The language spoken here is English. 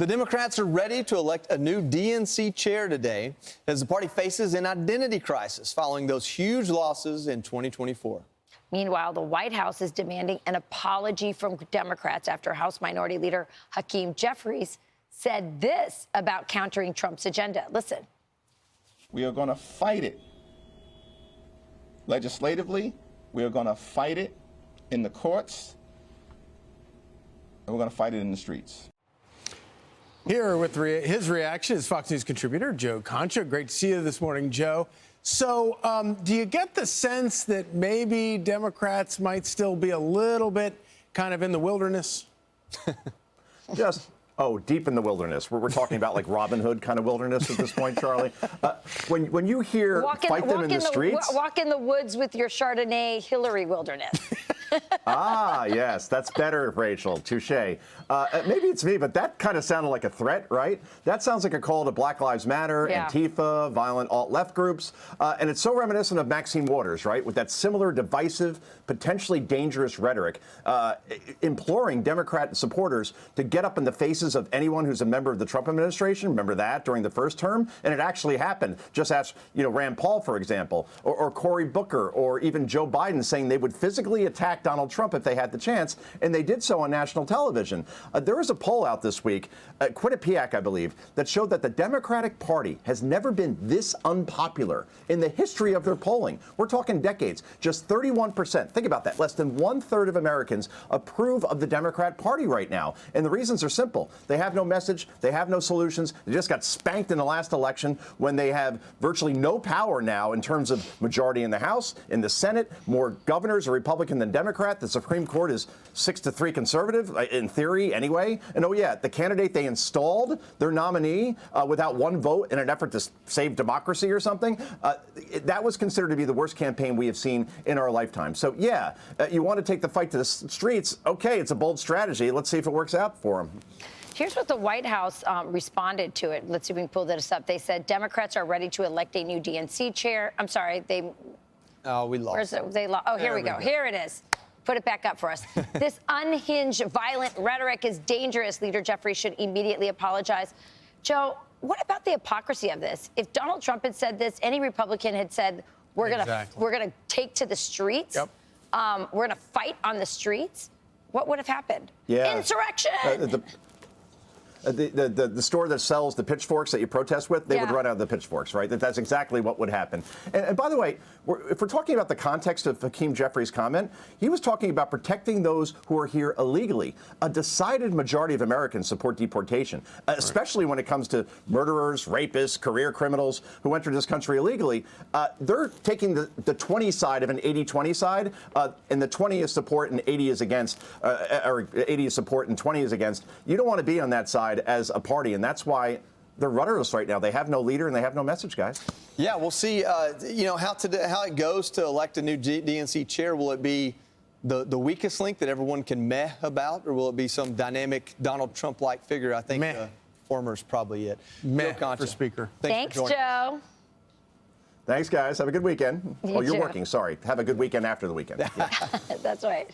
The Democrats are ready to elect a new DNC chair today as the party faces an identity crisis following those huge losses in 2024. Meanwhile, the White House is demanding an apology from Democrats after House Minority Leader Hakeem Jeffries said this about countering Trump's agenda. Listen. We are going to fight it legislatively. We are going to fight it in the courts. And we're going to fight it in the streets. Here with his reaction is Fox News contributor Joe Concha. Great to see you this morning, Joe. So do you get the sense that maybe Democrats might still be a little bit kind of in the wilderness? Deep in the wilderness. We're talking about like Robin Hood kind of wilderness at this point, Charlie. When you hear fight them in the streets. Walk in the woods with your Chardonnay Hillary wilderness. Yes, that's better, Rachel. Touche. Maybe it's me, but that kind of sounded like a threat, right? That sounds like a call to Black Lives Matter, Antifa, violent alt-left groups. And it's so reminiscent of Maxine Waters, right? With that similar divisive, potentially dangerous rhetoric, imploring Democrat supporters to get up in the faces of anyone who's a member of the Trump administration. Remember that during the first term? And it actually happened. Just ask, Rand Paul, for example, or Cory Booker, or even Joe Biden saying they would physically attack Donald Trump if they had the chance, and they did so on national television. There was a poll out this week, Quinnipiac, I believe, that showed that the Democratic Party has never been this unpopular in the history of their polling. We're talking decades. Just 31%. Think about that. Less than 1/3 of Americans approve of the Democrat Party right now. And the reasons are simple. They have no message. They have no solutions. They just got spanked in the last election when they have virtually no power now in terms of majority in the House, in the Senate. More governors are Republican than Democrat. The Supreme Court is 6-3 conservative, in theory anyway. And the candidate they installed, their nominee, without one vote in an effort to save democracy or something, that was considered to be the worst campaign we have seen in our lifetime. So, you want to take the fight to the streets. Okay, it's a bold strategy. Let's see if it works out for them. Here's what the White House responded to it. Let's see if we can pull this up. They said Democrats are ready to elect a new DNC chair. I'm sorry, we lost. Where's it? Here we go. Here it is. Put it back up for us. This unhinged, violent rhetoric is dangerous. Leader Jeffries should immediately apologize. Joe, what about the hypocrisy of this? If Donald Trump had said this, any Republican had said, we're gonna take to the streets. Yep. We're gonna fight on the streets. What would have happened? Yeah. Insurrection. The store that sells the pitchforks that you protest with, they would run out of the pitchforks, right? That's exactly what would happen. And by the way, if we're talking about the context of Hakeem Jeffries' comment, he was talking about protecting those who are here illegally. A decided majority of Americans support deportation, especially when it comes to murderers, rapists, career criminals who enter this country illegally. They're taking the 20 side of an 80-20 side, and the 20 is support and 80 is against, or 80 is support and 20 is against. You don't want to be on that side as a party, and that's why they're rudderless right now. They have no leader and they have no message, guys. Yeah, we'll see. How it goes to elect a new DNC chair. Will it be the weakest link that everyone can meh about, or will it be some dynamic Donald Trump-like figure? I think the former is probably it. Meh for speaker. Thanks, Joe. Thanks, guys. Have a good weekend. You're working. Sorry. Have a good weekend after the weekend. Yeah. That's right.